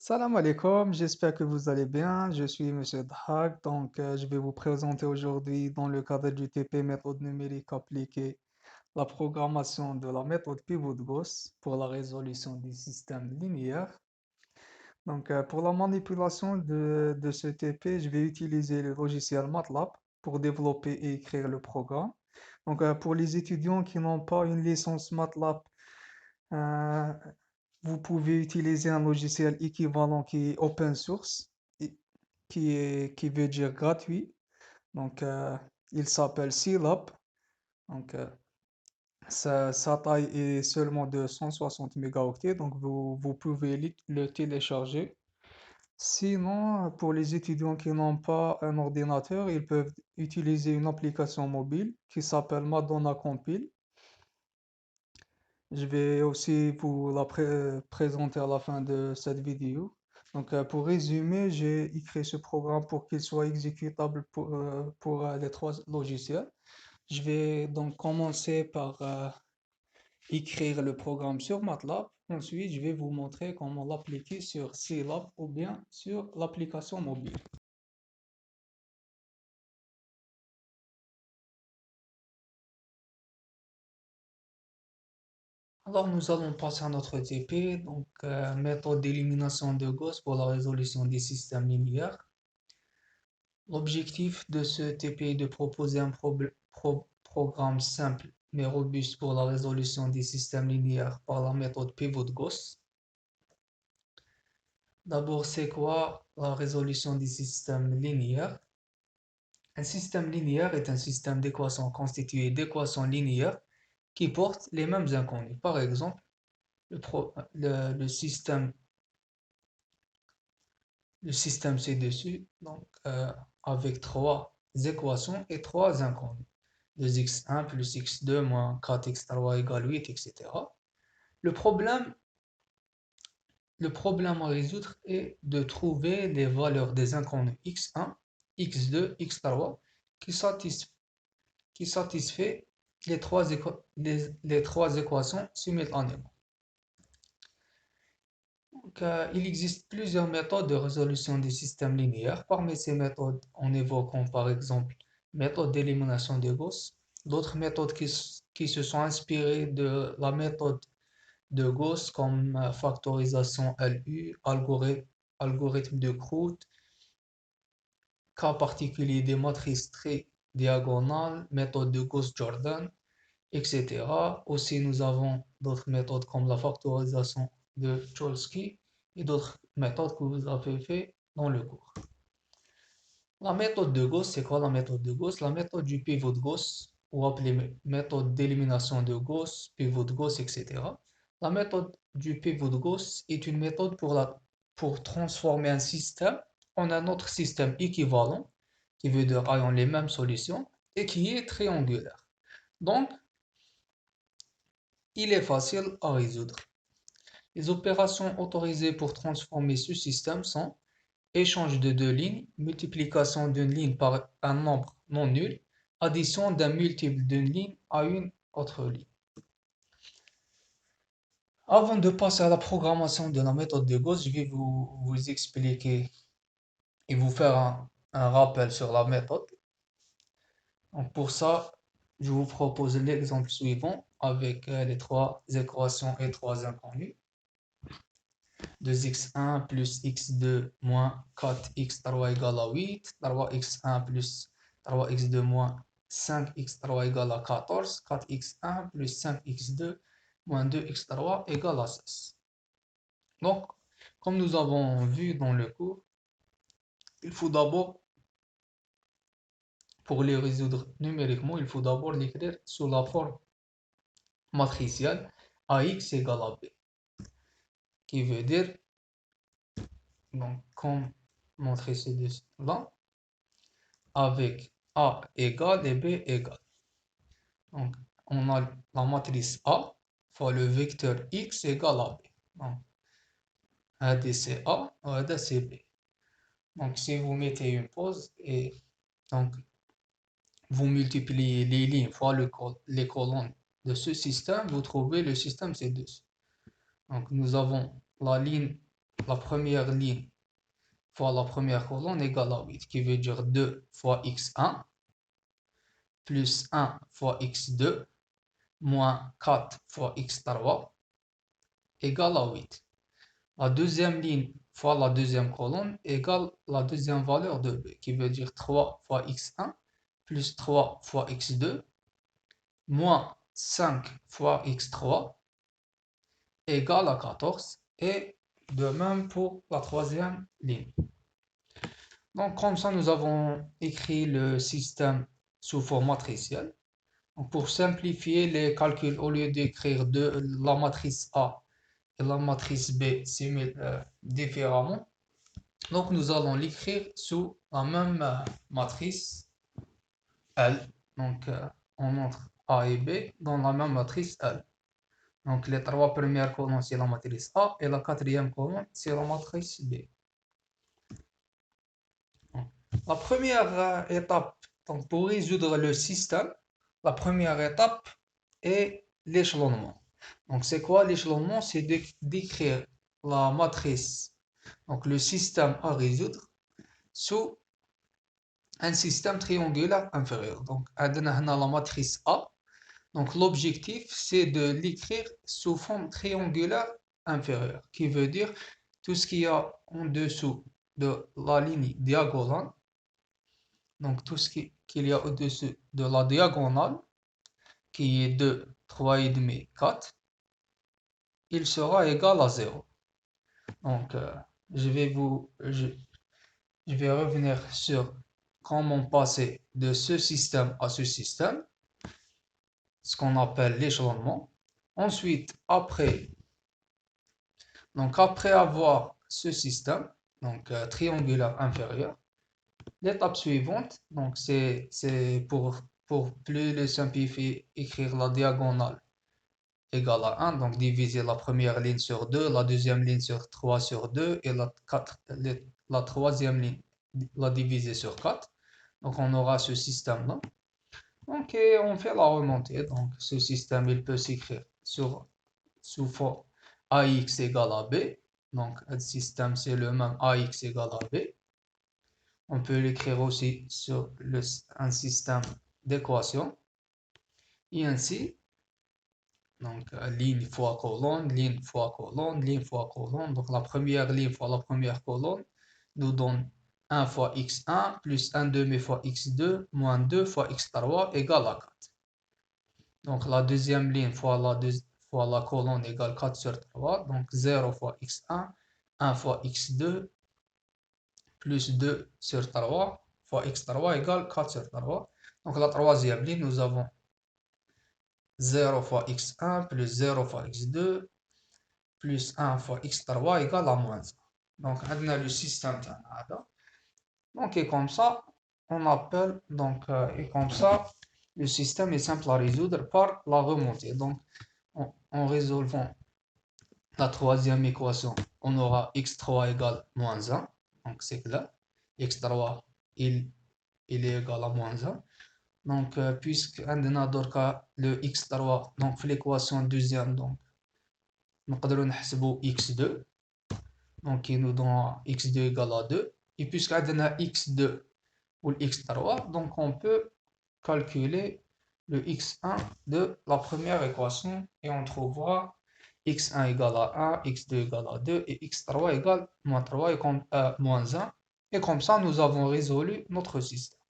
Salam alaikum, j'espère que vous allez bien. Je suis Monsieur Dhak, je vais vous présenter aujourd'hui dans le cadre du TP méthode numérique appliquée la programmation de la méthode pivot de Gauss pour la résolution des systèmes linéaires. Pour la manipulation de ce TP, je vais utiliser le logiciel MATLAB pour développer et écrire le programme. Pour les étudiants qui n'ont pas une licence MATLAB, euh, vous pouvez utiliser un logiciel équivalent qui est open source, et qui veut dire gratuit. Donc, euh, il s'appelle Scilab. Donc, euh, sa taille est seulement de 160 mégaoctets. Donc, vous pouvez le télécharger. Sinon, pour les étudiants qui n'ont pas un ordinateur, ils peuvent utiliser une application mobile qui s'appelle Madonna Compile. Je vais aussi vous la présenter à la fin de cette vidéo. Pour résumer, j'ai écrit ce programme pour qu'il soit exécutable pour les trois logiciels. Je vais donc commencer par écrire le programme sur MATLAB. Ensuite, je vais vous montrer comment l'appliquer sur Scilab ou bien sur l'application mobile. Alors, nous allons passer à notre TP, méthode d'élimination de Gauss pour la résolution des systèmes linéaires. L'objectif de ce TP est de proposer un programme simple mais robuste pour la résolution des systèmes linéaires par la méthode pivot de Gauss. D'abord, c'est quoi la résolution des systèmes linéaires? Un système linéaire est un système d'équations constitué d'équations linéaires qui portent les mêmes inconnues. Par exemple, le système ci-dessus, avec trois équations et trois inconnues. 2x1 plus x2 moins 4x3 égale 8, etc. Le problème, le problème à résoudre est de trouver les valeurs des inconnues x1, x2, x3 qui satisfait, qui satisfait les trois équations simultanément. Il existe plusieurs méthodes de résolution des systèmes linéaires. Parmi ces méthodes, on évoquant par exemple méthode d'élimination de Gauss, d'autres méthodes qui se sont inspirées de la méthode de Gauss comme factorisation LU, algorithme de Groth, cas particulier des matrices tridiagonales, méthode de Gauss-Jordan, etc. Aussi, nous avons d'autres méthodes comme la factorisation de Cholesky et d'autres méthodes que vous avez fait dans le cours. La méthode de Gauss, c'est quoi la méthode de Gauss? La méthode du pivot de Gauss, ou appelée méthode d'élimination de Gauss, pivot de Gauss, etc. La méthode du pivot de Gauss est une méthode pour transformer un système en un autre système équivalent, qui veut dire ayant les mêmes solutions, et qui est triangulaire. Donc, il est facile à résoudre. Les opérations autorisées pour transformer ce système sont échange de deux lignes, multiplication d'une ligne par un nombre non nul, addition d'un multiple d'une ligne à une autre ligne. Avant de passer à la programmation de la méthode de Gauss, je vais vous expliquer et vous faire un rappel sur la méthode. Donc pour ça, je vous propose l'exemple suivant avec les trois équations et trois inconnues. 2x1 plus x2 moins 4x3 égale à 8, 3x1 plus 3x2 moins 5x3 égale à 14, 4x1 plus 5x2 moins 2x3 égale à 16. Donc, comme nous avons vu dans le cours, il faut d'abord, pour les résoudre numériquement, il faut d'abord l'écrire sous la forme matricielle AX égale à B, qui veut dire, donc, comme montré ci-dessus là, avec A égale et B égale. Donc, on a la matrice A fois le vecteur X égale à B. Donc, AD c'est A, AD c'est B. Donc, si vous mettez une pause et donc vous multipliez les lignes fois les colonnes de ce système, vous trouvez le système C2. Donc, nous avons la ligne la première ligne fois la première colonne égale à 8, qui veut dire 2 fois x1 plus 1 fois x2 moins 4 fois x3 égale à 8. La deuxième ligne fois la deuxième colonne égale la deuxième valeur de b, qui veut dire 3 fois x1 plus 3 fois x2 moins 5 fois x3 égale à 14. Et de même pour la troisième ligne. Donc comme ça, nous avons écrit le système sous forme matricielle. Donc, pour simplifier les calculs, au lieu d'écrire la matrice A et la matrice B différemment, donc nous allons l'écrire sous la même matrice L. Donc on entre A et B dans la même matrice L. Donc les trois premières colonnes, c'est la matrice A et la quatrième colonne, c'est la matrice B. La première étape, donc pour résoudre le système, la première étape est l'échelonnement. Donc c'est quoi l'échelonnement? C'est d'écrire la matrice, donc le système à résoudre, sous un système triangulaire inférieur. Donc on a la matrice A. Donc l'objectif, c'est de l'écrire sous forme triangulaire inférieure, qui veut dire tout ce qu'il y a en dessous de la ligne diagonale. Donc tout ce qu'il y a au-dessus de la diagonale, qui est 2, 3,5, 4, il sera égal à 0. Donc je vais revenir sur comment passer de ce système à ce système, ce qu'on appelle l'échelonnement. Ensuite, après avoir ce système, donc triangulaire inférieur, l'étape suivante, donc c'est pour plus le simplifier, écrire la diagonale égale à 1, donc diviser la première ligne sur 2, la deuxième ligne sur 3 sur 2 et la troisième ligne la diviser sur 4. Donc on aura ce système-là. Donc on fait la remontée. Donc ce système, il peut s'écrire sous forme AX égale à B. Donc le système, c'est le même AX égale à B. On peut l'écrire aussi sur un système d'équations. Et ainsi, donc ligne fois colonne, ligne fois colonne, ligne fois colonne. Donc la première ligne fois la première colonne nous donne 1 fois x1 plus 1 demi fois x2 moins 2 fois x3 égale à 4. Donc la deuxième ligne fois la colonne égale 4 sur 3. Donc 0 fois x1, 1 fois x2 plus 2 sur 3 fois x3 égale 4 sur 3. Donc la troisième ligne, nous avons 0 fois x1 plus 0 fois x2 plus 1 fois x3 égale à moins 1. Donc on a le système. Donc et comme ça, on appelle, donc et comme ça, le système est simple à résoudre par la remontée. Donc en résolvant la troisième équation, on aura x3 égale moins 1. Donc c'est clair. x3, il est égal à moins 1. Donc puisque on a le x3, donc l'équation deuxième, donc نقدروا نحسبوا x2. Donc qui nous donne x2 égale à 2. Et puisque on a x2 ou x3, donc on peut calculer le x1 de la première équation et on trouvera x1 égale à 1, x2 égale à 2 et x3 égale moins 3 et moins 1. Et comme ça, nous avons résolu notre système.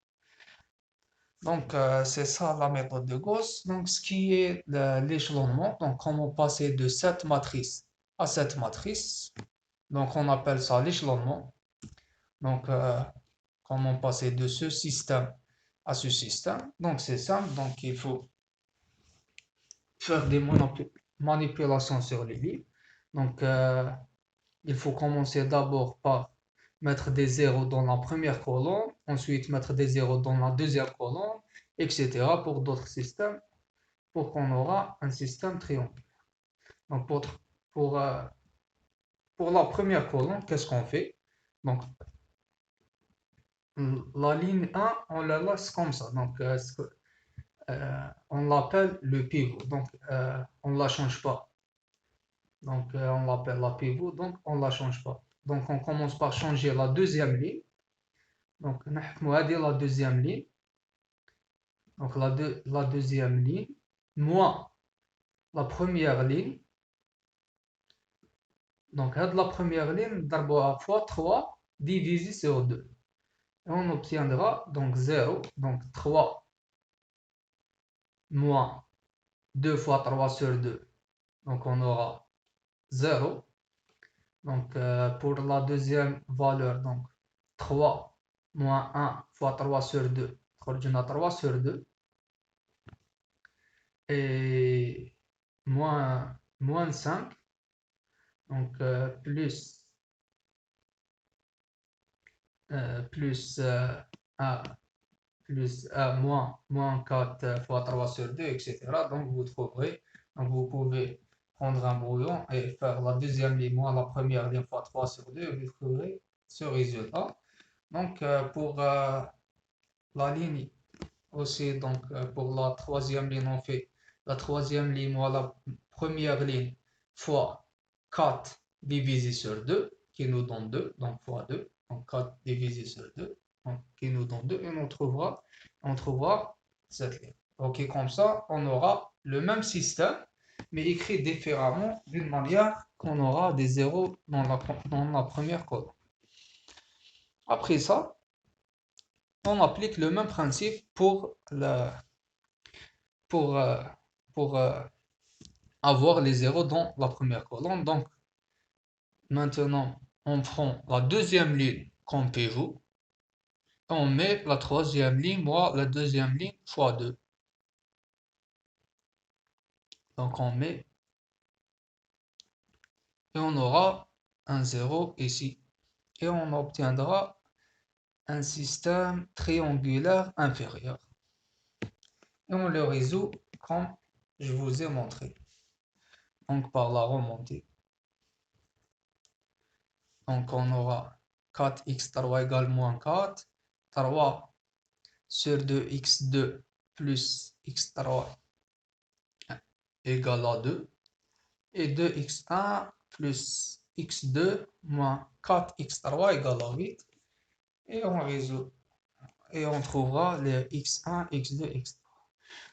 Donc, c'est ça la méthode de Gauss. Donc, ce qui est l'échelonnement, donc comment passer de cette matrice à cette matrice. Donc, on appelle ça l'échelonnement. Donc, comment passer de ce système à ce système. Donc, c'est simple. Donc, il faut faire des manipulations sur les lignes. Donc, il faut commencer d'abord par mettre des zéros dans la première colonne, ensuite mettre des zéros dans la deuxième colonne, etc. pour d'autres systèmes, pour qu'on aura un système triangulaire. Donc, pour, euh, pour la première colonne, qu'est-ce qu'on fait? Donc, la ligne 1, on la laisse comme ça. Donc, on l'appelle le pivot. Donc, on ne la change pas. Donc, on l'appelle la pivot, donc on ne la change pas. Donc, on commence par changer la deuxième ligne. Donc, نحكموا هذه la deuxième ligne. Donc, la deuxième ligne, moins la première ligne. Donc, la première ligne, d'abord fois 3 divisé sur 2. Et on obtiendra donc 0. Donc, 3 moins 2 fois 3 sur 2. Donc, on aura 0. Donc, pour la deuxième valeur, donc 3 moins 1 fois 3 sur 2, on a 3 sur 2. Et moins 5, donc plus 1, plus moins 4 fois 3 sur 2, etc. Donc, vous trouverez, donc vous pouvez prendre un brouillon et faire la deuxième ligne moins la première ligne fois 3 sur 2, vous trouverez ce résultat. Donc, pour la ligne aussi, donc pour la troisième ligne, on fait la troisième ligne moins la première ligne fois 4 divisé sur 2, qui nous donne 2, donc fois 2, donc 4 divisé sur 2, donc, qui nous donne 2, et on trouvera cette ligne. Ok, comme ça, on aura le même système, mais écrit différemment, d'une manière qu'on aura des zéros dans la première colonne. Après ça, on applique le même principe pour, euh, pour avoir les zéros dans la première colonne. Donc, maintenant, on prend la deuxième ligne comme pivot. On met la troisième ligne, moi, la deuxième ligne fois 2. Donc, on met et on aura un 0 ici. Et on obtiendra un système triangulaire inférieur. Et on le résout comme je vous ai montré. Donc, par la remontée. Donc, on aura 4x3 égale moins 4. 3 sur 2x2 plus x3 égale à 2. Et 2x1 plus x2 moins 4x3 égale à 8. Et on résout. Et on trouvera les x1, x2, x3.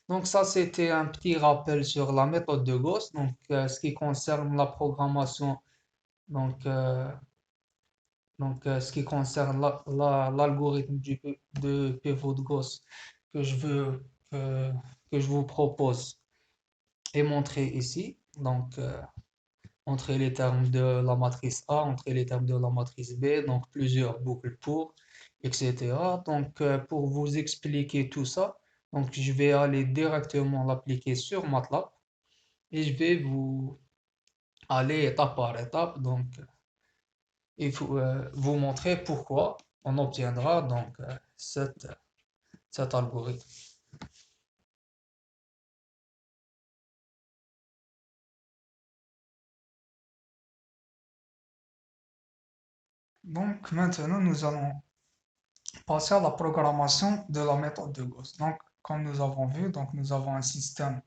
Donc ça, c'était un petit rappel sur la méthode de Gauss. Donc, ce qui concerne la programmation, donc, ce qui concerne l'algorithme de pivot de Gauss que je veux, que je vous propose est montré ici. Donc, entrer les termes de la matrice A, entrer les termes de la matrice B, donc plusieurs boucles pour, etc. Donc, pour vous expliquer tout ça, donc je vais aller directement l'appliquer sur MATLAB et je vais vous aller étape par étape. Donc, il faut vous montrer pourquoi on obtiendra donc cet algorithme. Donc maintenant, nous allons passer à la programmation de la méthode de Gauss. Donc, comme nous avons vu, donc nous avons un système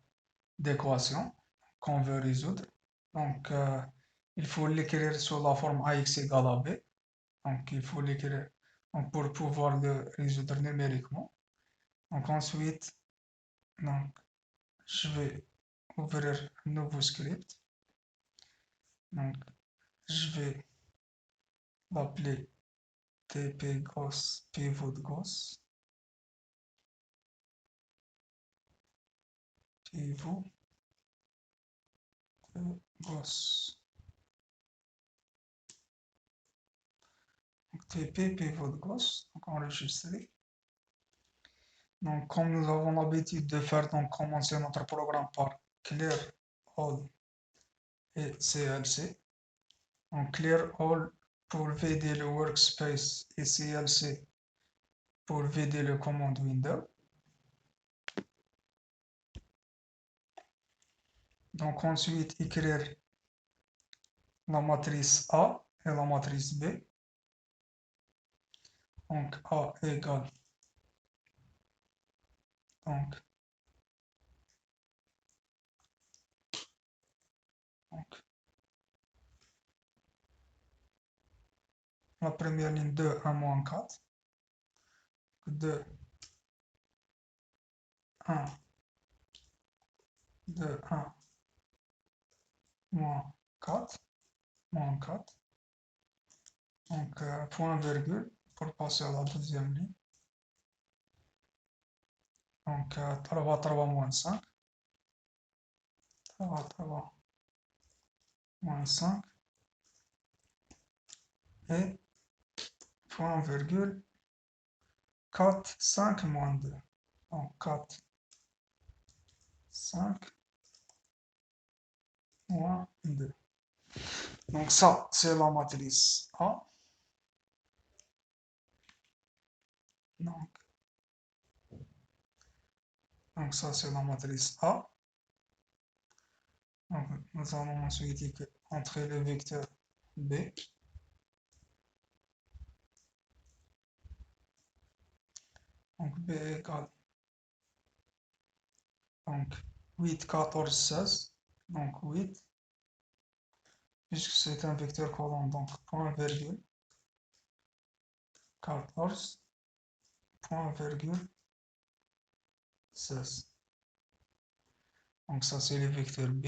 d'équations qu'on veut résoudre. Donc, il faut l'écrire sous la forme ax égale à b. Donc, il faut l'écrire pour pouvoir le résoudre numériquement. Donc, ensuite, donc, je vais ouvrir un nouveau script. Donc, je vais l'appeler TP Gauss, pivot de Gauss, pivot de Gauss. Donc, TP pivot de Gauss, donc enregistré. Donc, comme nous avons l'habitude de faire, donc commencer notre programme par clear all et CLC. Donc, clear all pour vider le workspace et CLC pour vider le command window. Donc, ensuite, écrire la matrice A et la matrice B. Donc, A égale donc, donc la première ligne 2, 1, moins 4. 2, 1, 2, 1, moins 4, moins 4. Donc, point virgule pour passer à la deuxième ligne. Donc, 3, 3, moins 5. 3, 3, moins 5. Et point virgule 4, 5, moins 2. Donc, 4, 5, moins 2. Donc, ça, c'est la matrice A. Donc ça, c'est la matrice A. Donc, nous allons ensuite entrer le vecteur B. Donc, B égale donc, 8, 14, 16. Donc, 8, puisque c'est un vecteur collant, donc point virgule 14, point virgule 16. Donc, ça, c'est le vecteur B.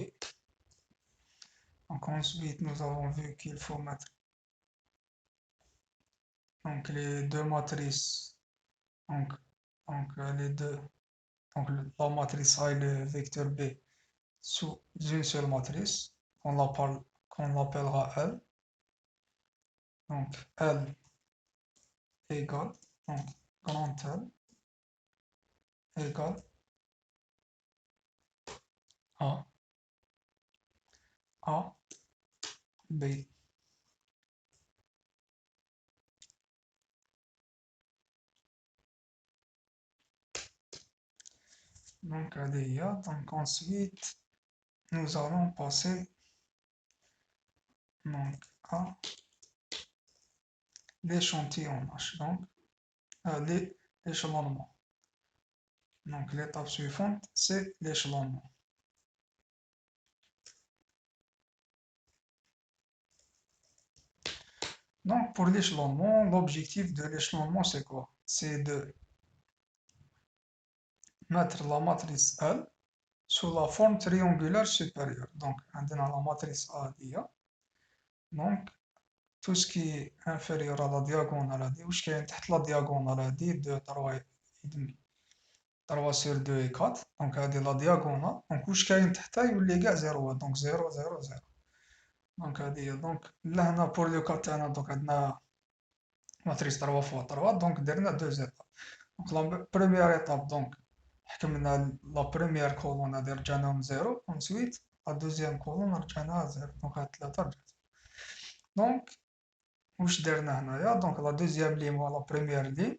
Donc, ensuite, nous avons vu qu'il faut mettre donc, les deux matrices. Donc, les deux. Donc, la matrice A et le vecteur B sous une seule matrice qu'on l'appellera L. Donc L égale, donc grand L égale A, A, B. Donc ADIA, donc ensuite nous allons passer donc à l'échantillonnage, donc l'échelonnement. Donc l'étape suivante, c'est l'échelonnement. Donc pour l'échelonnement, l'objectif de l'échelonnement, c'est quoi? C'est de mettre la matrice L sous la forme triangulaire supérieure. Donc, on a la matrice A دي. Donc, tout ce qui est inférieur à la diagonale هذه وش كاين تحت la diagonale هذه 2 3 ودمي 3 sur 2 et 4. Donc, هذه la diagonale. Donc, وش كاين تحتها يولي كاع زيروات. Donc, 0 0 0. Donc, هذه donc لهنا pour le cas تاعنا donc عندنا matrice 3 fois 3. Donc, درنا 2 étapes. Donc, la première étape donc حكمنا la première colonne هذه رجعناهم 0. Ensuite, la deuxième colonne رجعناها 0. Donc, هاد 3 رجعت. Donc, واش درنا هنايا donc la deuxième ligne ou la première ligne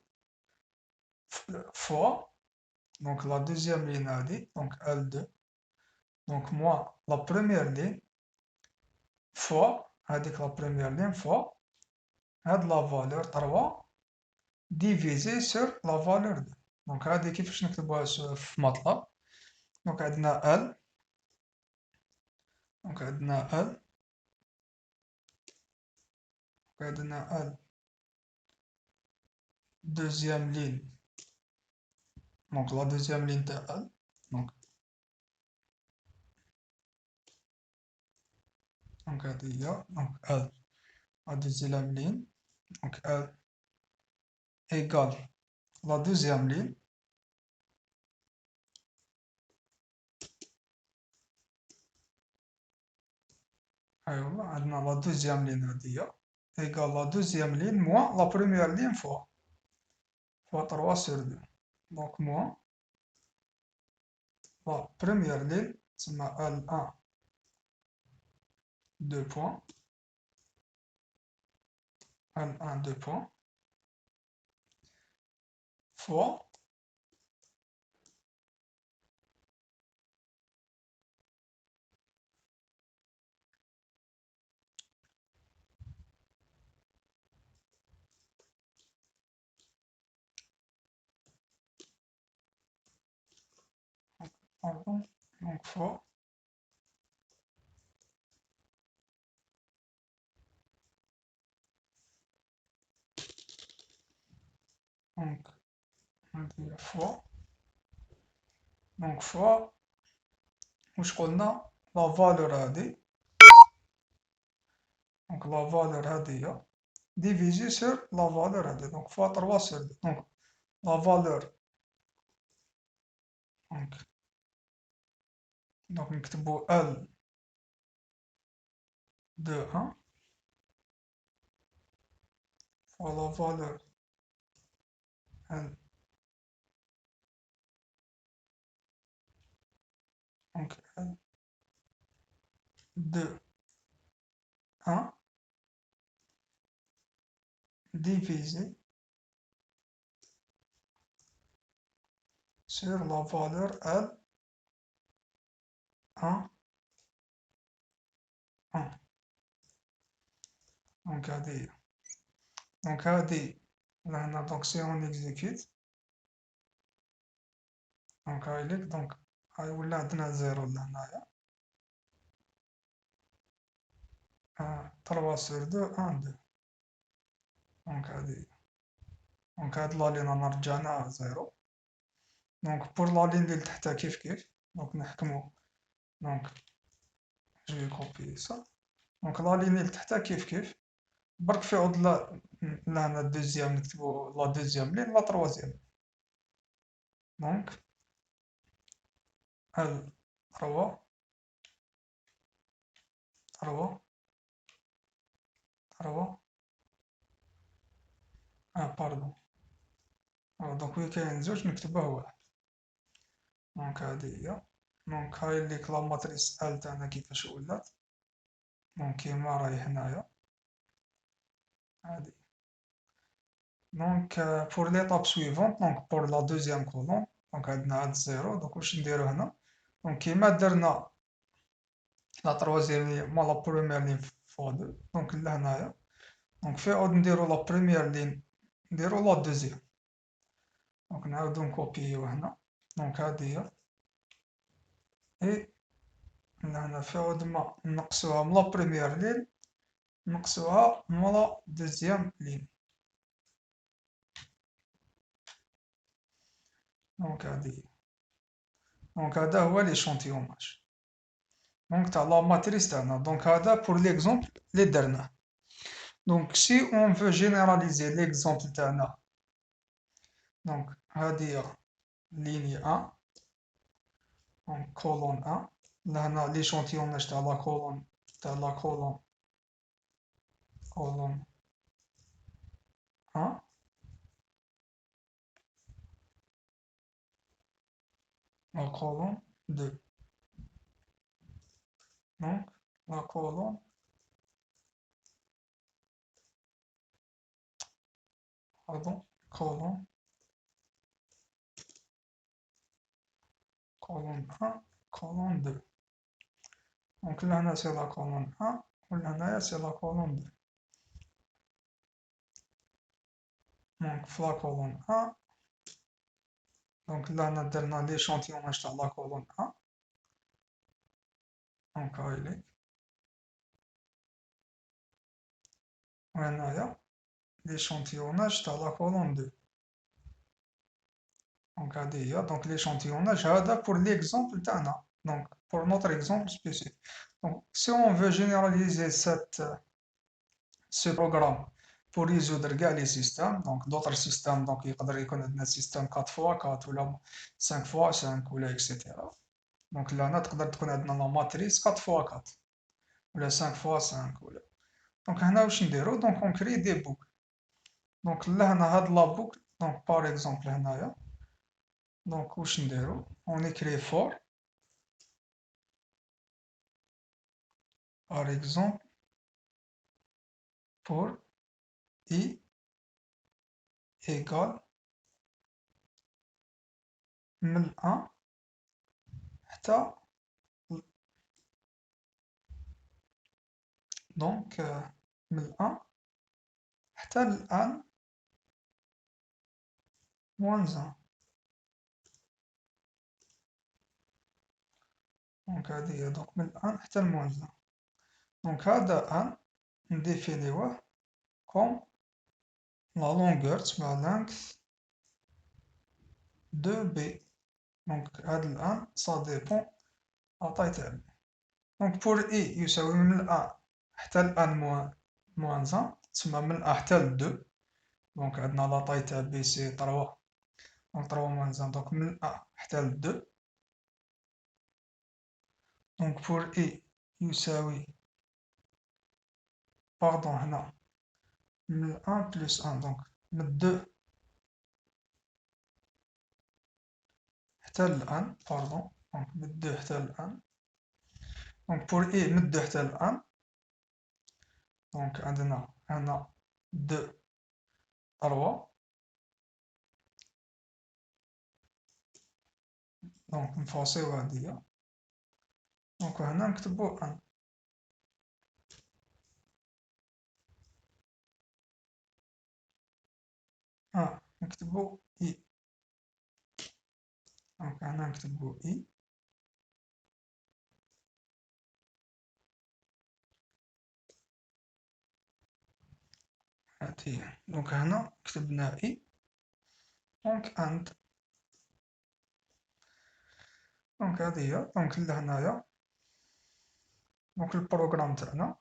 fois donc la deuxième ligne هذه donc L2 donc moins la première ligne fois هذيك la première ligne fois هاد la valeur 3 divisé sur la valeur 2. donc هذه كيفاش نكتبوها في MATLAB. donc عندنا L donc عندنا L عندنا L deuxième ligne donc la deuxième ligne de L donc هذه هي donc L la deuxième ligne donc L égale la deuxième ligne أيوة عندنا la deuxième ligne هذه هي égale la deuxième ligne moins la première ligne fois 3 sur 2 donc moins la première ligne تسمى L1 2 points L1 2 points fois pardon, donc fois دونك هادي فوا، دونك فوا واش قلنا لا فالور هادي، دونك لا فالور هادي هي ديفيزي سور لا فالور هادي، دونك فوا 3 سور 2، دونك لا فالور دونك نكتبو ال دو 1 فوا لا فالور ال، دونك ال دو 1 divisé sur la valeur L 1 1. Donc هادي، دونك هادي لهنا، دونك سي اون اكزيكيوت، دونك هايليك، دونك هاي ولا عندنا زيرو لهنايا، 3 سور 2 1 2، دونك هادي، دونك هاد لا لين رانا رجعناها زيرو، دونك بور لا لين اللي تحتها كيف كيف، دونك نحكمو، دونك جو كوبي سا، دونك لا لين اللي تحتها كيف كيف، برك في عود لهنا دوزيام نكتبو لا دوزيام لين لا تروازيام، دونك ال 3 3 3 باردون، دونك وين كاين زوج نكتبوه واحد، دونك هادي هي، دونك هاي ليك لا ماتريس ال تاعنا كيفاش ولات، دونك كيما راهي هنايا هادي، دونك بور ليطاب سويفونت، دونك بور لا دوزيام كولون، دونك عندنا هاد زيرو، دونك واش نديرو هنا، دونك كيما درنا لا تروازيام لين ما لا بروميير لين فوا دو، دونك لهنايا، دونك في عود نديرو لا بروميير لين نديرو لا دوزيام، دونك نعاودو نكوبيو هنا، دونك هادي هي، اي هنا في عود ما نقصوها من لا بروميير لين نقصوها من لا دوزيام لين، دونك هادي هي، دونك هذا هو ليشونتيوناج، دونك تاع لا ماتريس تاعنا، دونك هذا بور ليكزومبل اللي درناه، دونك سي اون فو جينيراليزي ليكزومبل تاعنا، دونك هادي هي ليني 1، دونك كولون 1، لهنا ليشونتيوناج تاع لا كولون، تاع لا كولون كولون 1، لا كولون 2، دونك لا كولون pardon كولون كولون 1 كولون 2، دونك لهنا سي لا كولون 1 ولهنايا سي لا كولون 2، دونك في لا كولون 1، دونك لهنا درنا ليشونتيوناج تاع لا كولون 1، دونك هايليك، وهنايا ليشونتيوناج تاع لا كولون 2، دونك هادي هي، دونك ليشونتيوناج هذا بور ليكزومبل تاعنا، دونك بور نوتر اكزومبل سبيسيفيك، دونك سي اون فو جينيراليزي سو بروغرام بور ريزودر كاع لي سيستام، دونك دوطر سيستام، دونك يقدر يكون عندنا سيستام 4 فوا 4 ولا 5 فوا 5 ولا اكسيتيرا، دونك لهنا تقدر تكون عندنا لا ماتريس 4 فوا 4 ولا 5 فوا 5 ولا، دونك هنا واش نديرو، دونك اون كري دي بوك، دونك لهنا هاد لا بوك، دونك بار اكزومبل هنايا، دونك واش نديرو، اون écrit for par exemple pour i égale من 1 حتى، دونك من 1 حتى الآن موان 1، دونك هادي هي، دونك من 1 حتى الموان 1، دونك هذا ان نديفينيوه كوم لا لونغور تسمى length 2B. Donc هاد الآن ça dépend la taille تاع B. Donc pour I يساوي من الآن حتى الآن موان 1 تسمى من الآن حتى ل 2. دونك عندنا لا taille تاع B سي 3. دونك 3 موان 1 دونك من الآن حتى ل 2. دونك pour I يساوي باردون هنا من الآن بلس 1 دونك من 2 حتى الآن باردون دونك من 2 حتى الآن. دونك pour I من 2 حتى الآن دونك عندنا هنا 2 3. دونك نفاصيو هاديا دونك هنا نكتبو 1. نكتبو إي. دونك هنا نكتبو إي. هادي دونك هنا كتبنا إي. دونك أند. دونك هادي هي دونك لهنايا دونك البروغرام تاعنا.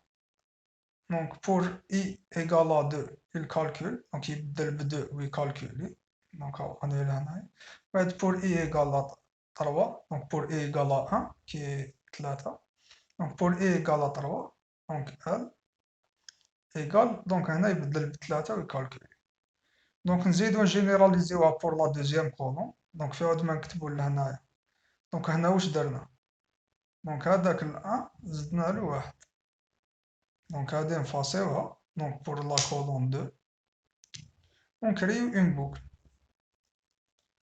دونك بور إي إيكالا 2 الكالكول دونك يبدل ب 2 ويكالكولي. دونك راني لهنايا. بعد بور إي إيكالا 3 دونك بور إي إيكالا 1 كي 3. دونك بور إي إيكالا 3 دونك ال إيكال دونك هنا يبدل ب3 ويكالكولي. دونك نزيدو نجينيراليزيوها بور لا دوزيام كولون. دونك في عود ما نكتبو لهنايا دونك هنا واش درنا دونك هداك الأن زدنالو 1. دونك هادي نفاصيوها دونك بور لا كولون 2 ونكريو اون بوكل.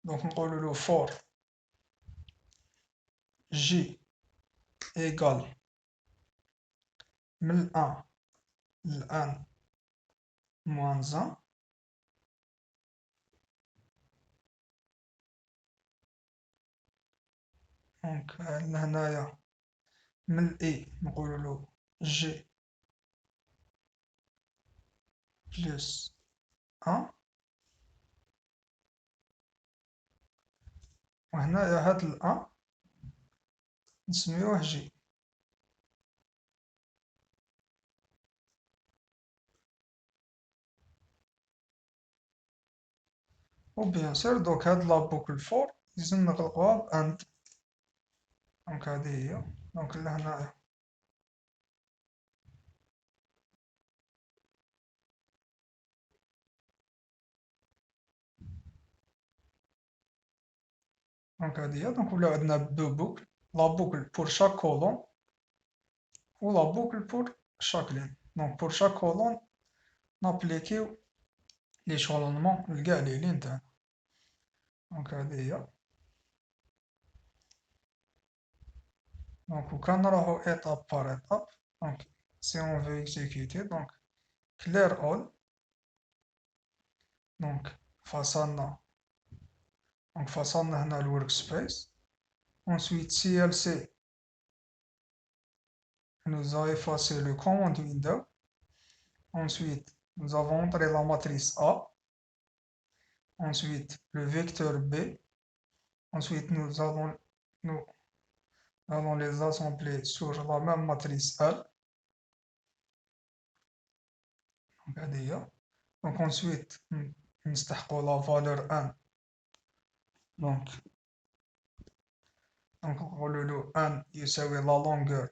دونك نقولولو فور جي إيكال من الأن للآن موان 1. دونك لهنايا من الإي نقولولو جي بلس 1. وهنايا هاد الأن نسميوه جي. وبيان سور دوك هاد لا بوكل فور لازم نغلقوها بأند. دونك هادي هي دونك لهنايا دونك هادي هي دونك ولاو عندنا دو بوكل. لا بوكل بور شاك كولون و لا بوكل بور شاك لين. دونك بور شاك كولون نابليكيو لي شالونمون لكاع لي لين تاعنا. دونك هادي هي دونك وكان نروحو إيطاب بار إيطاب. دونك سي اون فو إكزيكوتي دونك كلير أول. دونك فصلنا دونك فصلنا هنا الورك سبيس. Ensuite CLC nous a effacé le command window. Ensuite, nous avons entré la matrice A. Ensuite, le vecteur B. Ensuite, nous allons les assembler sur la même matrice L. Donc ensuite, nous avons la valeur 1. Donc le 1 يساوي la longueur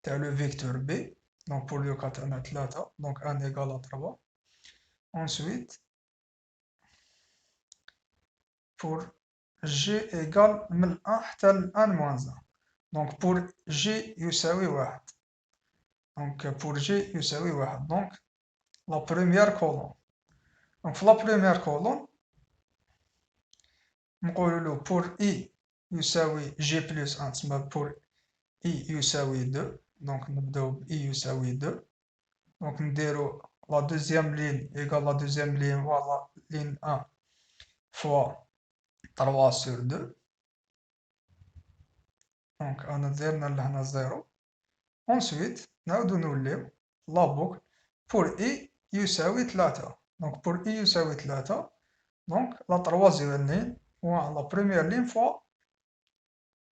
تاع le vecteur B. Donc pour le cas تاعنا 3 donc 1 égale à 3. Ensuite, pour G égale من 1 حتى ل 1 moins 1. Donc pour G يساوي 1. Donc pour G يساوي 1. Donc la première colonne. Donc la première colonne نقولوا pour I يساوي G plus 1 تسمى pour I يساوي 2. Donc نبداو ب I يساوي 2. Donc نديرو la deuxième ligne égale la deuxième ligne voilà ligne 1 fois 3 sur 2. دونك أنا درنا لهنا 0. ensuite نعاودو نوليو لا بوكل pour I يساوي 3. دونك pour I يساوي 3 دونك لا troisième ligne moins la première ligne fois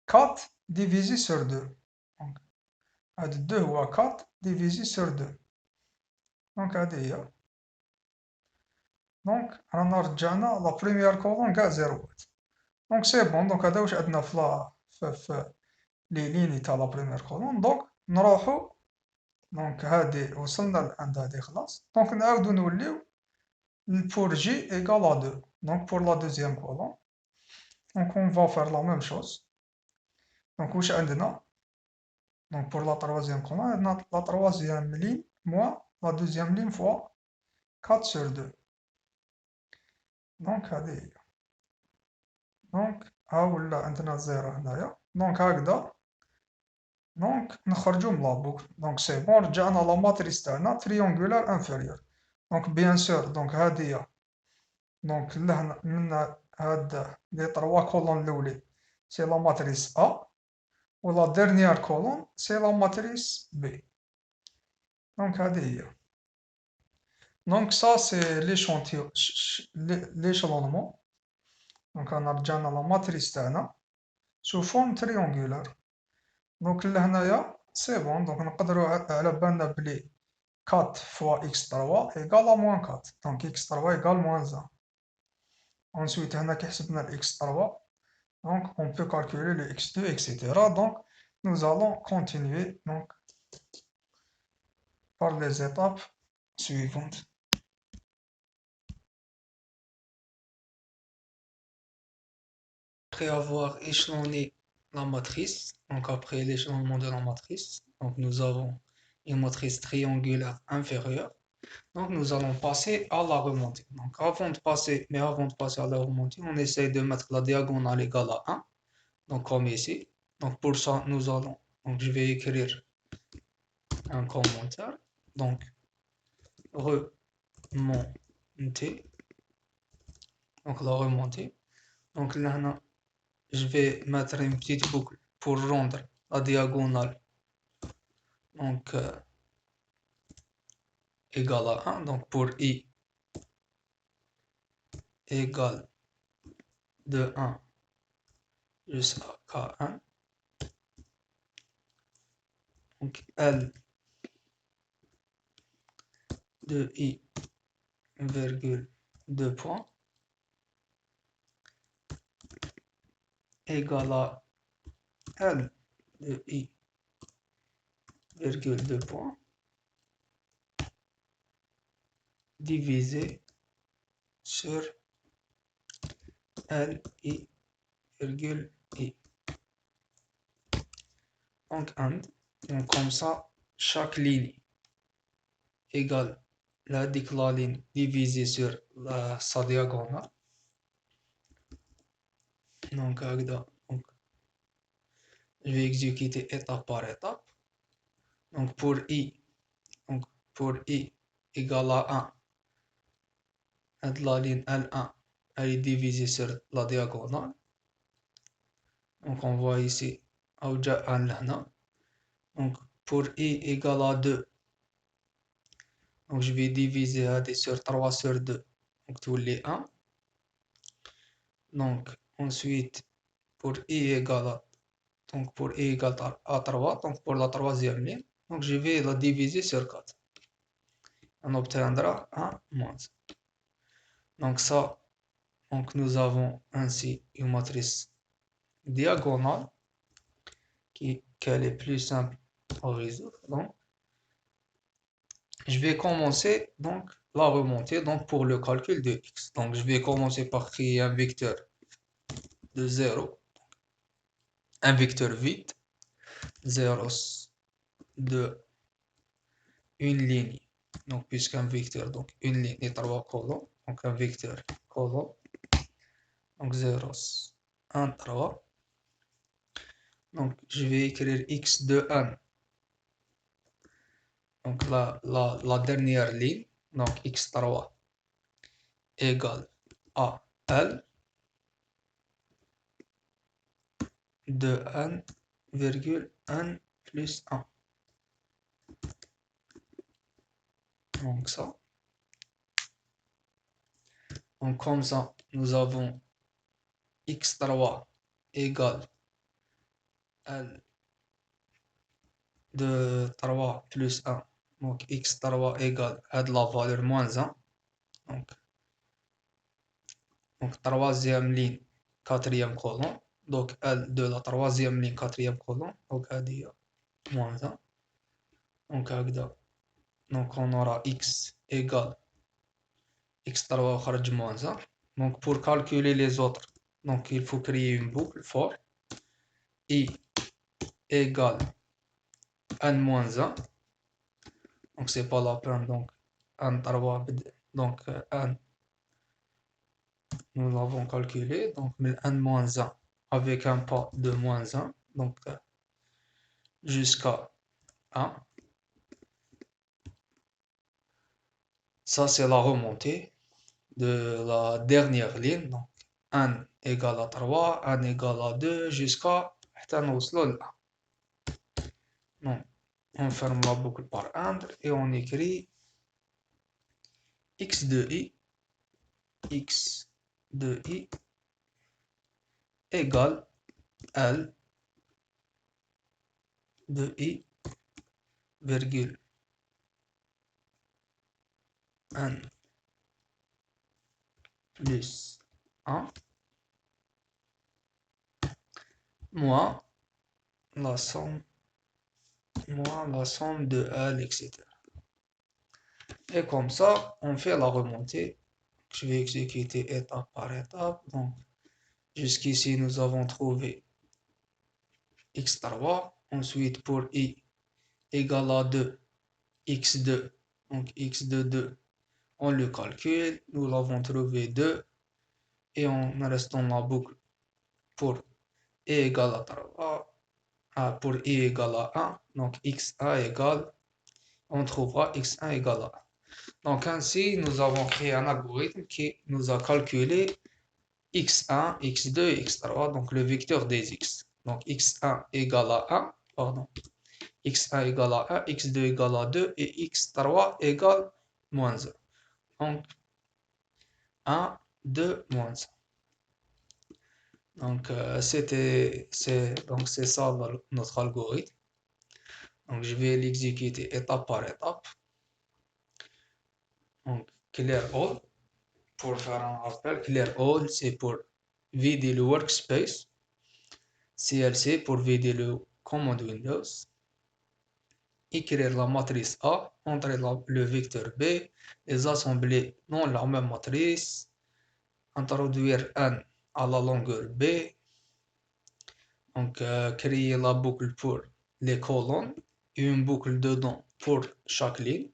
4 divisé sur 2. Donc, هاد 2 هو 4 divisé sur 2. دونك هادي هي. دونك رانا رجعنا لا بروميير كولون كاع زيروات. دونك سي بون، دونك هذا واش عندنا في لا في لي ليني تاع لا بروميير كولون. دونك نروحو، دونك هادي وصلنا لعند هادي خلاص. دونك نعاودو نوليو pour j égale à 2. Donc pour la deuxième colonne, donc on va faire la même chose. Donc واش عندنا؟ Donc pour la troisième colonne, عندنا la troisième ligne moins la deuxième ligne fois 4 sur 2. دونك هادي هي. دونك ها ولا عندنا زيرو هنايا. دونك هكذا. دونك نخرجو من لابوكل. دونك سي بون، رجعنا لا ماتريس تاعنا تريونغولار انفيريور. دونك بيان سور، دونك هادي هي. دونك لهنا من هاد لي تروا كولون الاولين سي لا ماتريس A و لا ديرنيير كولون سي لا ماتريس B. دونك هادي هي. دونك سا سي ليشونتيو ليشلونمون. دونك انا رجعنا لا ماتريس تاعنا سو فورم تريونغولار. دونك لهنايا سي بون، دونك نقدرو على بالنا بلي 4 فوا x 3 ايكال ا موان 4. دونك x 3 ايكال موان 1. ensuite هنا كي حسبنا ال x 3 donc on peut calculer le x2 etc. Donc nous allons continuer donc par les étapes suivantes. Après avoir échelonné la matrice, donc après l'échelonnement de la matrice, donc nous avons une matrice triangulaire inférieure. Donc nous allons passer à la remontée. Donc avant de passer à la remontée, on essaye de mettre la diagonale égale à 1. Donc comme ici. Donc pour ça, donc je vais écrire un commentaire. Donc remontée. Donc la remontée. Donc là, je vais mettre une petite boucle pour rendre la diagonale donc égale à 1. Donc pour i égale de 1 jusqu'à 1. Donc L de i virgule 2 points égale à L de i virgule 2 points divisé sur L i virgule i. Donc comme ça, chaque ligne égale la ligne divisée sur sa diagonale. Donc, je vais exécuter étape par étape. Donc pour i égale à 1, la ligne L1 elle est divisée sur la diagonale. Donc on voit ici donc pour i égale à 2, donc je vais diviser sur 3 sur 2, donc tous les 1. Donc ensuite pour i égale à 3, donc pour la troisième ligne, donc je vais la diviser sur 4. On obtiendra un moins. Donc ça, donc nous avons ainsi une matrice diagonale qui est plus simple à résoudre. Donc je vais commencer donc la remontée donc pour le calcul de x. Donc je vais commencer par créer un vecteur de 0, un vecteur vide, 0 de une ligne. Donc puisqu'un vecteur, donc une ligne et 3 colonnes, donc un vecteur colonne, donc 0, 1, 3. Donc je vais écrire x de 1. Donc la dernière ligne, donc x3 égale à L de 1,1 plus 1. Donc ça. Donc comme ça, nous avons x3 égale L de 3 plus 1. Donc x3 égale à de la valeur moins 1. Donc troisième ligne, quatrième colonne. Donc L de la troisième ligne, quatrième colonne. Donc à dire moins 1. Donc on aura x égale x3 خرج moins 1. Donc pour calculer les autres, donc il faut créer une boucle for i égale n-1. Donc c'est pas la peine, donc n3 donc n nous l'avons calculé, donc n-1 avec un pas de moins 1, donc jusqu'à 1. Ça c'est la remontée de la dernière ligne, donc n égale à 3, n égale à 2 jusqu'à donc on ferme la boucle par 1 et on écrit x de i égale L de i virgule n plus 1 moins la somme de L, etc. Et comme ça, on fait la remontée. Je vais exécuter étape par étape. Donc, jusqu'ici, nous avons trouvé x3. Ensuite, pour i égale à 2, x2. Donc, x de 2, on le calcule. Nous l'avons trouvé 2. Et on reste dans la boucle pour i égale à 3. Pour i égale à 1. Donc, x1 égale, on trouvera x1 égale à 1. Donc ainsi, nous avons créé un algorithme qui nous a calculé x1, x2 et x3, donc le vecteur des x. Donc x1 égale à 1, pardon, x1 égale à 1, x2 égale à 2 et x3 égale moins 1. Donc 1, 2, moins 1. Donc c'est ça notre algorithme. Donc je vais l'exécuter étape par étape. Donc clear all. Pour faire un rappel, clear all, c'est pour vider le workspace. CLC pour vider le command Windows. Écrire la matrice A, entrer le vecteur B, les assembler dans la même matrice, introduire N à la longueur B, donc créer la boucle pour les colonnes et une boucle dedans pour chaque ligne.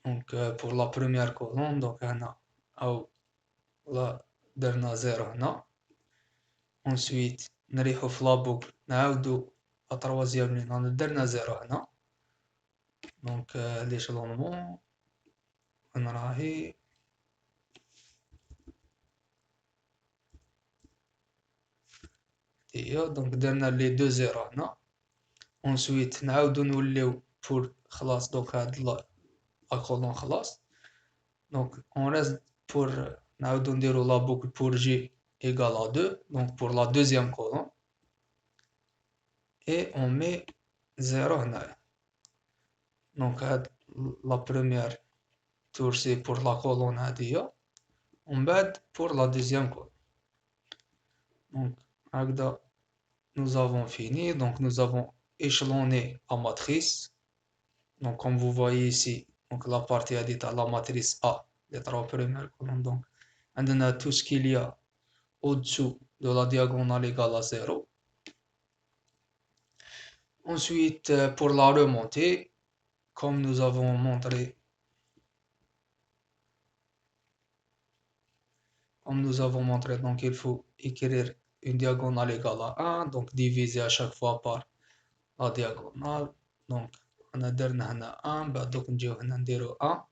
Donc pour la première colonne, donc la dernière 0 ensuite نريحو في لابوكل نعاودو لا تروازيام لين درنا 0 هنا دونك ليشلونمون وين راهي هي دونك درنا لي دو 0 هنا ensuite نعاودو نوليو بور خلاص دونك هاد لا كولون خلاص دونك اون ريست بور نعاودو نديرو لا بوكل بور جي égale à 2, donc pour la deuxième colonne. Et on met 0 هنا. Donc la première tour c'est pour la colonne هادية. On بعد pour la deuxième colonne. Donc هكذا nous avons fini. Donc nous avons échelonné la matrice. Donc comme vous voyez ici, donc la partie هادي تاع la matrice A, les trois premières colonnes. Donc عندنا tout ce qu'il y a au-dessous de la diagonale égale à 0. Ensuite, pour la remontée, comme nous avons montré, donc il faut écrire une diagonale égale à 1, donc diviser à chaque fois par la diagonale. Donc, on a درنا هنا 1, بعد دوك نجيو هنا نديرو 1.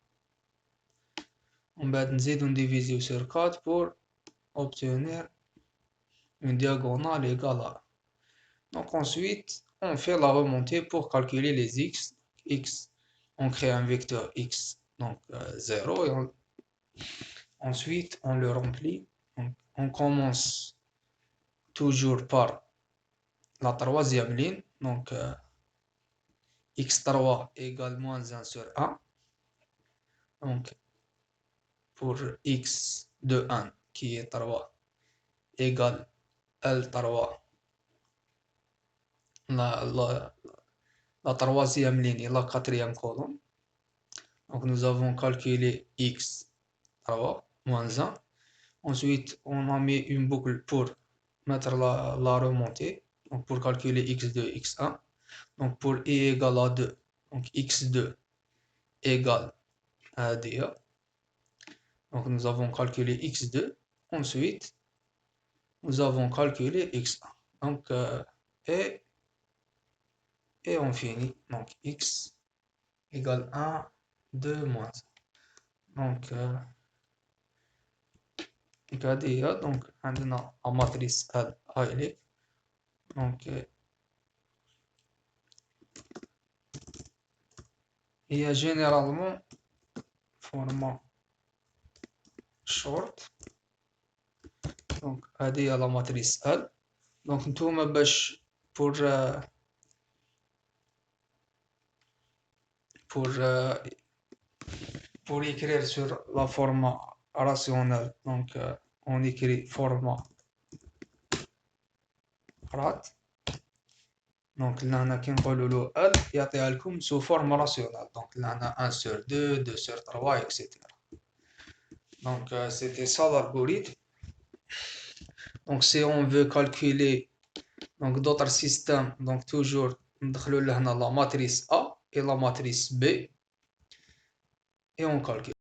ومن بعد نزيدو نديفيزيو sur 4 pour obtenir une diagonale égale à 1. Donc ensuite, on fait la remontée pour calculer les x. X, on crée un vecteur x, donc 0, et ensuite on le remplit Donc, on commence toujours par la troisième ligne. Donc, x3 égale moins 1 sur 1. Donc, pour x de 1 qui est 3 égale L3, la troisième ligne et la quatrième colonne. Donc, nous avons calculé x3 moins 1. Ensuite, on a mis une boucle pour mettre la remontée. Donc, pour calculer x2, x1. Donc, pour i égale à 2, donc x2 égale à dA. Donc, nous avons calculé x2. Ensuite, nous avons calculé x1. Donc, et on finit. Donc, x égale 1, 2, moins 1. Donc, هذه هي. Donc, عندنا la matrice L هاي. Donc, هي généralement format short. Donc, هذه هي la matrice L. Donc, نتوما باش pour pour écrire sur la format rationnel. Donc, on écrit format rat. Donc, là, qui نقولوا له L يعطيها لكم sous forme rationnelle. Donc, là, 1 sur 2, 2 sur 3, etc. Donc, c'était ça l'algorithme. Donc, si on veut calculer donc d'autres systèmes, donc toujours ندخلوا لهنا la matrice A et la matrice B et on calcule.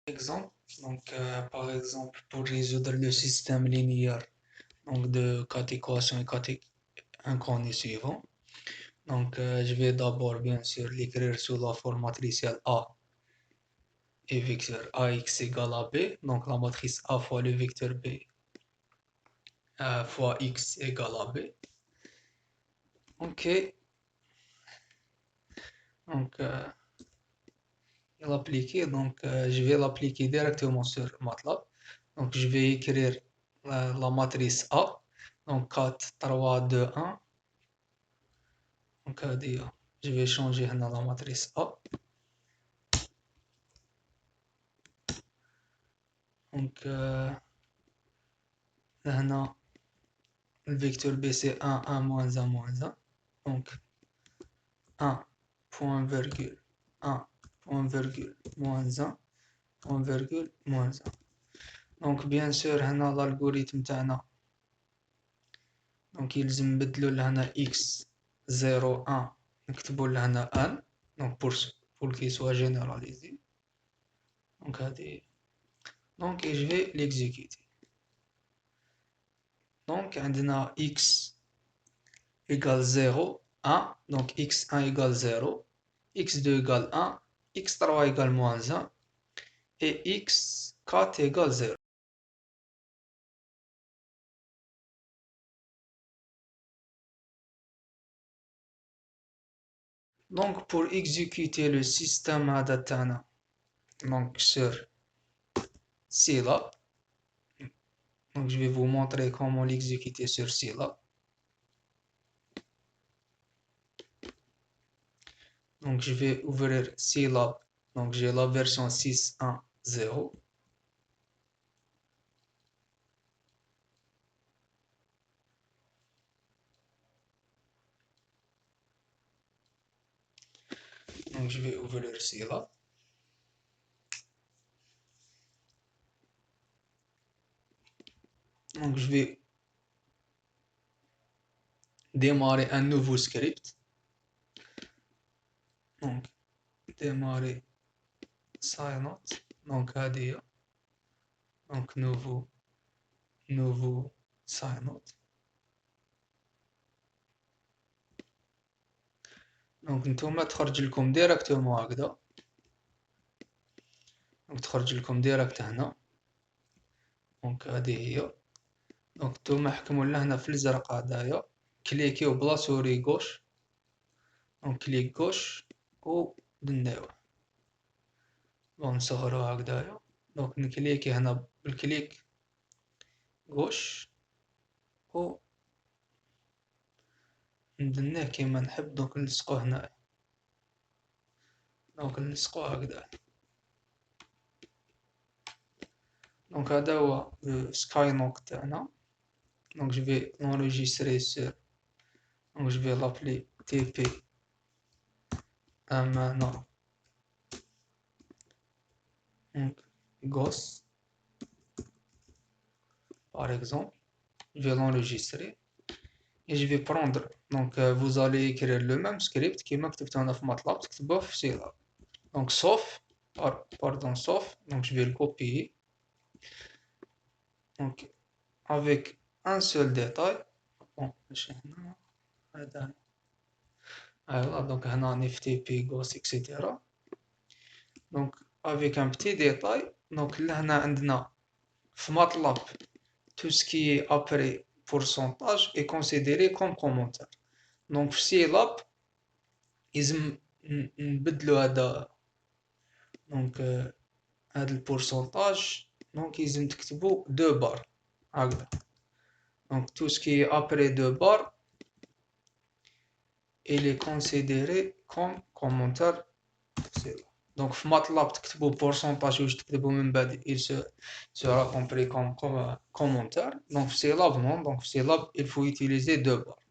Exemple, donc par exemple pour résoudre le système linéaire donc de 4 équations et 4 inconnus suivants. Donc je vais d'abord bien sûr l'écrire sous la forme matricielle A et vecteur AX égale à B. Donc la matrice A fois le vecteur B fois X égale à B. Ok. Donc l'appliquer, donc je vais l'appliquer directement sur MATLAB. Donc je vais écrire la matrice A. Donc 4, 3, 2, 1. Donc je vais changer la matrice A. Donc le vecteur B c'est 1, 1, moins 1, moins 1. Donc 1, point virgule, 1, point virgule, moins 1, point virgule, moins 1. Donc bien sûr l'algorithme تاعنا donc يلزم نبدلو لهنا x 0 1 نكتبو لهنا 1 donc pour qu'il soit généralisé. Donc donc et je vais l'exécuter. Donc عندنا x égale 0 1 donc x1 égale 0 x2 égale 1 x3 égale moins 1 et x4 égale 0. Donc pour exécuter le système Adatana donc sur Scilab, donc je vais vous montrer comment l'exécuter sur Scilab. Donc je vais ouvrir Scilab, donc j'ai la version 6.1.0. Donc je vais ouvrir Scilab. Donc je vais démarrer un nouveau script. Donc démarrer Scilab. Donc ADA. Donc nouveau Scilab. Donc نتوما تخرج لكم ديريكتومون هكذا. دونك تخرج لكم ديريكت هنا. دونك هذه هي. دونك نتوما حكموا لهنا في الزرق هدايا كليكيو بلا سوري غوش. دونك كليك غوش و دنداوه. بون نصغروها هكدايا. دونك نكليكي هنا بالكليك غوش و ندناه كيما نحب. دونك نلصقوه هنايا. دونك نلصقوه هكذا. دونك هذا هو سكاي نوك تاعنا. دونك جو في l'enregistrer sur. دونك جو في l'appeler TP Amana. Donc gosse par exemple. Je vais l'enregistrer et je vais prendre. Donc vous allez écrire le même script qui m'a كتبته أنا في MATLAB تكتبوه في Scilab. Donc sauf pardon sauf. Donc je vais le copier. Donc avec un seul détail. Bon, voilà, donc هنا نفتي بي غوس etc. Donc avec un petit détail. Donc لهنا عندنا في MATLAB tout ce qui est après pourcentage est considéré comme commentaire. Donc في Scilab لازم نبدلو هذا. دونك هذا البورسونتاج. دونك لازم تكتبو 2 بار هكذا. Donc tout ce qui est après 2 barres, il est considéré comme commentaire. Donc في MATLAB تكتبوا pourcentage واش تكتبوا من بعد il sera compris comme commentaire. Donc في Scilab non. Donc في Scilab il faut utiliser 2 barres.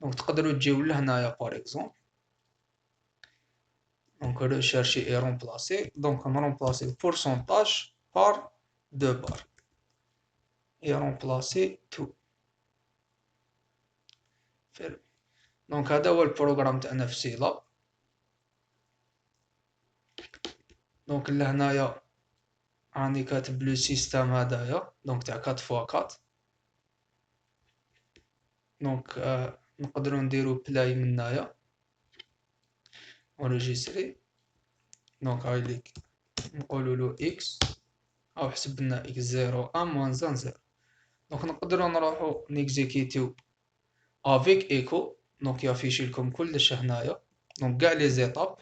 Donc تقدروا تجيو لهنايا par exemple. Donc rechercher et remplacer. Donc on remplace le pourcentage par 2 barres et remplacer tout. دونك هذا هو البروغرام تاعنا في سيلاب. دونك لهنايا راني كاتب لو سيستم هدايا. دونك تاع 4 فوا 4. دونك نقدروا نديرو بلاي من هنايا اونجستري. دونك هاي ليك نقولوا له اكس او حسب لنا اكس 0 1 موان 1 0. دونك نقدروا نروحو نيكزيكيتيو افيك ايكو. دونك يافيشي لكم كلش هنايا. دونك كاع لي زيتاب.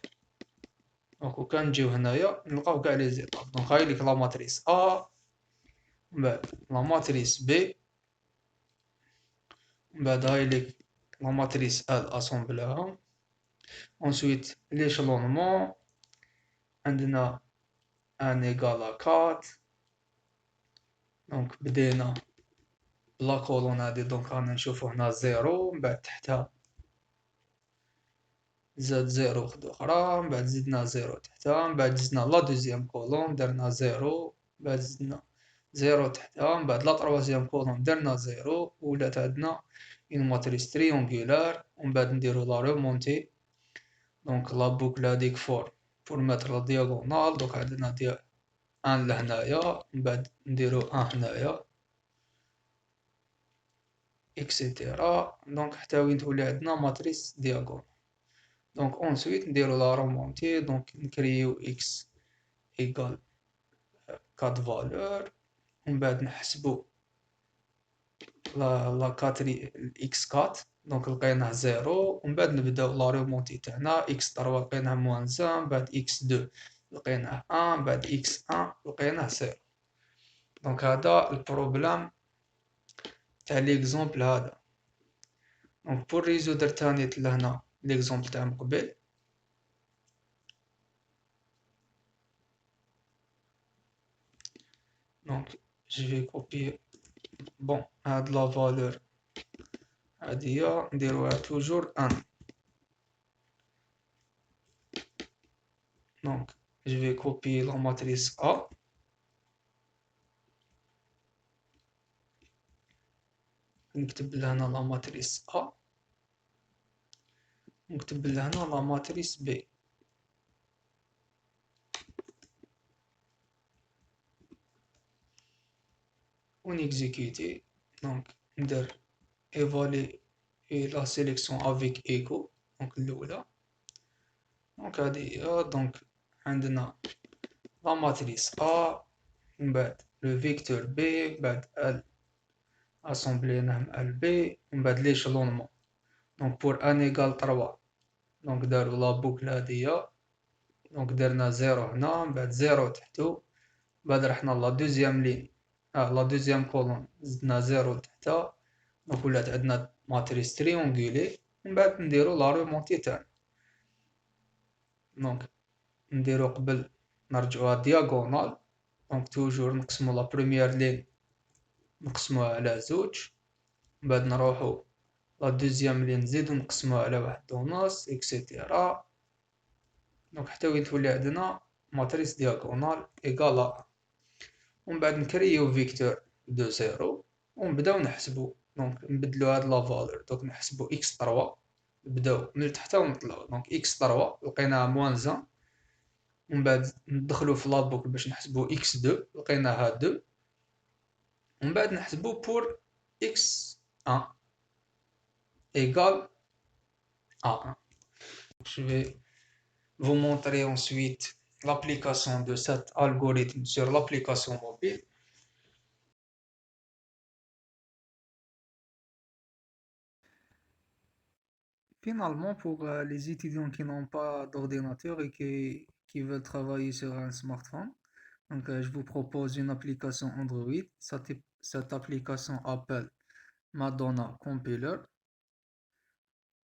دونك وكان نجيو هنايا نلقاو كاع لي زيتاب. دونك هاي ليك لا ماتريس ا من بعد لا ماتريس بي من بعد هاي ليك لا ماتريس ال اسامبلاها. ensuite l'échelonnement عندنا ان ايغال 4. دونك بدينا بلا كولون هادي. دونك رانا نشوفو هنا 0 من بعد تحتها زاد 0 وحدة أخرى. من بعد زدنا 0 تحتها. من بعد زدنا لا دوزيام كولون درنا 0. من بعد زدنا 0 تحتها. من بعد لا تروازيام كولون درنا 0 ولات عندنا اون ماتريس تريونغولار. ومن بعد نديرو لا رومونتي. دونك لا بوكل هاديك فور متر لا دياغونال. دونك عندنا ان لهنايا. من بعد نديرو ان هنايا اكسيتيرا. دونك حتى وين تولي عندنا ماتريس دياغونال. دونك اونسويت نديرو لا رومونتي. دونك نكريو اكس ايكال 4 فالور. ومن بعد نحسبو لا كاتري اكس 4. دونك لقيناه 0. ومن بعد نبداو لا رومونتي تاعنا اكس 3 لقيناه موان 1. بعد اكس 2 لقيناه 1. بعد اكس 1 لقيناه 0. دونك هذا البروبلام تاع ليكزومبل هذا. دونك بور ريزودر تاني لهنا ليكزومبل تاع من قبل. دونك جو في كوبي. بون هاد لا فالور هادي هي نديروها توجور ان. دونك جو في كوبي لا ماتريس ا. نكتب لهنا لا ماتريس ا. نكتب لهنا لا ماتريس بي. ونيكزيكوتي. دونك ندير ايفالي لا سيليكسيون افيك ايكو. دونك الاولى. دونك هادي هي. دونك عندنا لا ماتريس ا. من بعد لو فيكتور بي. بعد ال اسامبليناه مع البي. من بعد ليشلونمون. دونك بور ان ايغال 3. دونك دارو لا بوكل هادي هي. دونك درنا زيرو هنا من بعد زيرو تحتو بعد رحنا لا دوزيام لين لا دوزيام كولون زدنا زيرو تحتها دونك ولات عندنا ماتريس تريونغولي من بعد نديرو لا رومونتي تاعنا دونك نديرو قبل نرجعوها دياغونال دونك توجور نقسمو لا بروميير لين نقسموها على زوج من بعد نروحو لا دوزيام لين نزيدو نقسموها على واحد ونص اكسيتيرا دونك حتى وين تولي عندنا ماتريس دياغونال ايكالا ومن بعد نكريو فيكتور دو زيرو ونبداو نحسبو دونك نبدلو هاد لا فالور دونك نحسبو اكس 3 نبداو من تحت ونطلعو دونك اكس 3 لقيناها موان زان ومن بعد ندخلو في لابوك باش نحسبو اكس 2 لقيناها 2 ومن بعد نحسبو بور اكس 1 égale à 1. Je vais vous montrer ensuite l'application de cet algorithme sur l'application mobile. Finalement, pour les étudiants qui n'ont pas d'ordinateur et qui veulent travailler sur un smartphone, donc, je vous propose une application Android. Cette application s'appelle Madonna Compiler.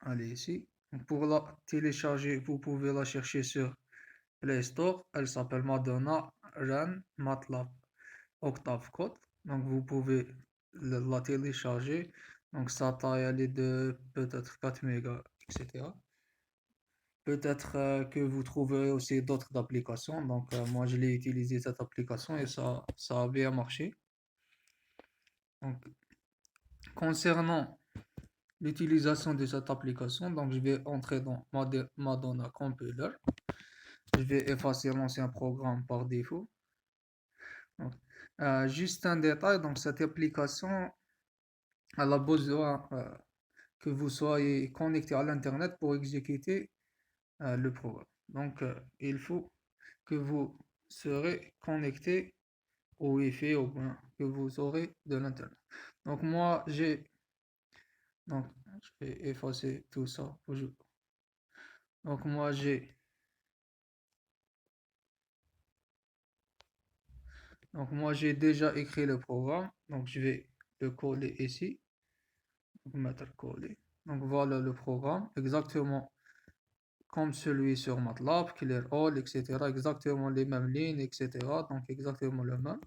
Allez ici. Donc, pour la télécharger, vous pouvez la chercher sur Play Store. Elle s'appelle Madonna Run MATLAB Octave Code. Donc vous pouvez la télécharger. Donc sa taille elle est de peut-être 4 mégas, etc. Peut-être que vous trouverez aussi d'autres applications. Donc moi je l'ai utilisé cette application et ça a bien marché. Donc concernant l'utilisation de cette application, donc je vais entrer dans Madonna Compiler. Je vais effacer l'ancien programme par défaut. Donc, juste un détail, donc cette application elle a besoin que vous soyez connecté à l'internet pour exécuter le programme. Donc il faut que vous serez connecté au Wi-Fi ou bien que vous aurez de l'internet. Donc moi j'ai donc je vais effacer tout ça. Donc moi j'ai déjà écrit le programme. Donc je vais le coller ici. Donc mettre coller. Donc voilà le programme exactement comme celui sur MATLAB, Clear All, etc. Exactement les mêmes lignes, etc. Donc exactement le même.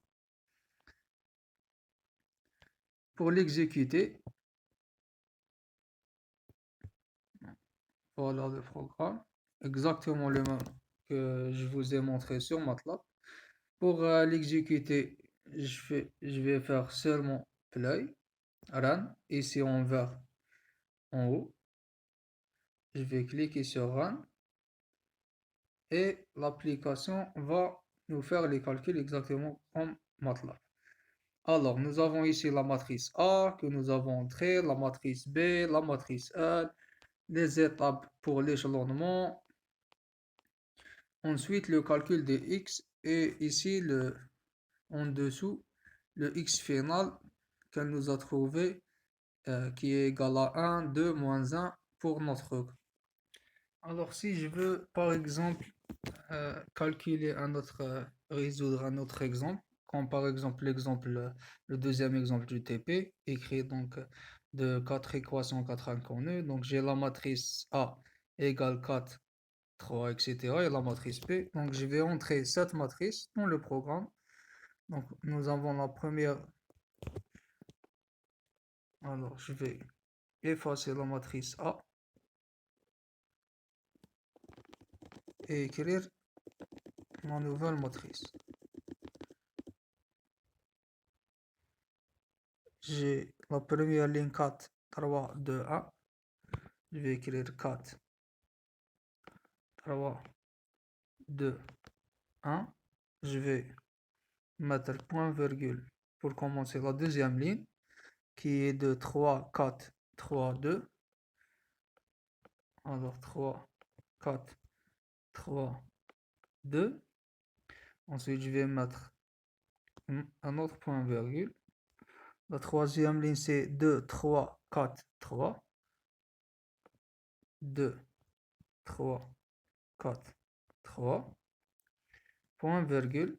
Pour l'exécuter, voilà le programme. Exactement le même que je vous ai montré sur MATLAB. Pour l'exécuter, je vais faire seulement play, run, ici en vert en haut. Je vais cliquer sur run et l'application va nous faire les calculs exactement comme MATLAB. Alors, nous avons ici la matrice A que nous avons entrée, la matrice B, la matrice L, les étapes pour l'échelonnement, ensuite le calcul des X et ici en dessous le X final qu'elle nous a trouvé qui est égal à 1, 2, moins 1 pour notre cas. Alors, si je veux par exemple calculer résoudre un autre exemple, comme par exemple le deuxième exemple du TP, écrit donc de 4 équations, 4 inconnues. Donc j'ai la matrice A égale 4, 3, etc. et la matrice P. Donc je vais entrer cette matrice dans le programme. Donc nous avons la première. Alors je vais effacer la matrice A et écrire ma nouvelle matrice. J'ai la première ligne 4, 3, 2, 1. Je vais écrire 4, 3, 2, 1. Je vais mettre point virgule pour commencer la deuxième ligne qui est de 3, 4, 3, 2. Alors 3, 4, 3, 2. Ensuite, je vais mettre un autre point virgule. La troisième ligne, c'est 2, 3, 4, 3. 2, 3, 4, 3, point virgule,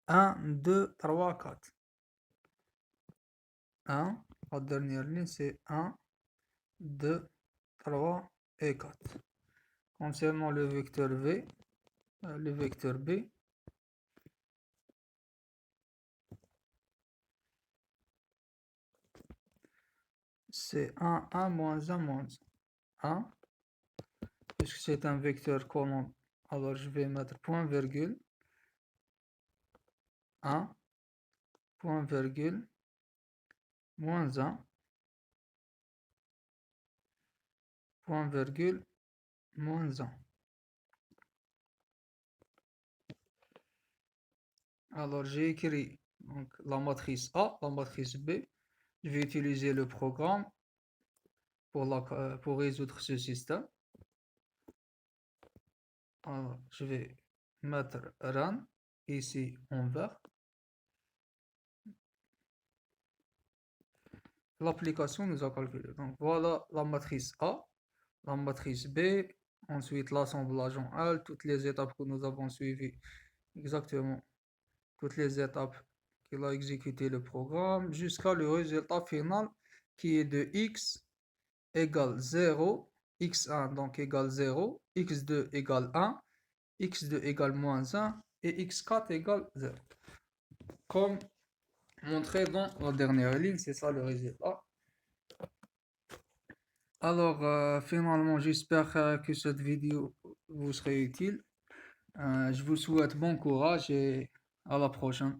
1, 2, 3, 4. 1, la dernière ligne c'est 1, 2, 3 et 4. Concernant le vecteur V, le vecteur B, c'est 1, 1, moins 1, moins 1. Puisque c'est un vecteur collant, alors je vais mettre point virgule, 1, point virgule, moins 1, point virgule, moins 1. Alors j'ai écrit donc, la matrice A, la matrice B. Je vais utiliser le programme pour résoudre ce système. Alors je vais mettre run ici en vert. L'application nous a calculé. Donc voilà la matrice A, la matrice B, ensuite l'assemblage en L, toutes les étapes que nous avons suivies, exactement toutes les étapes qu'il a exécuté le programme, jusqu'à le résultat final qui est de x égale 0, x1 donc égale 0, x2 égale 1, x2 égale moins 1 et x4 égale 0. Comme montré dans la dernière ligne, c'est ça le résultat. Alors, finalement, j'espère que cette vidéo vous serait utile. Je vous souhaite bon courage et à la prochaine.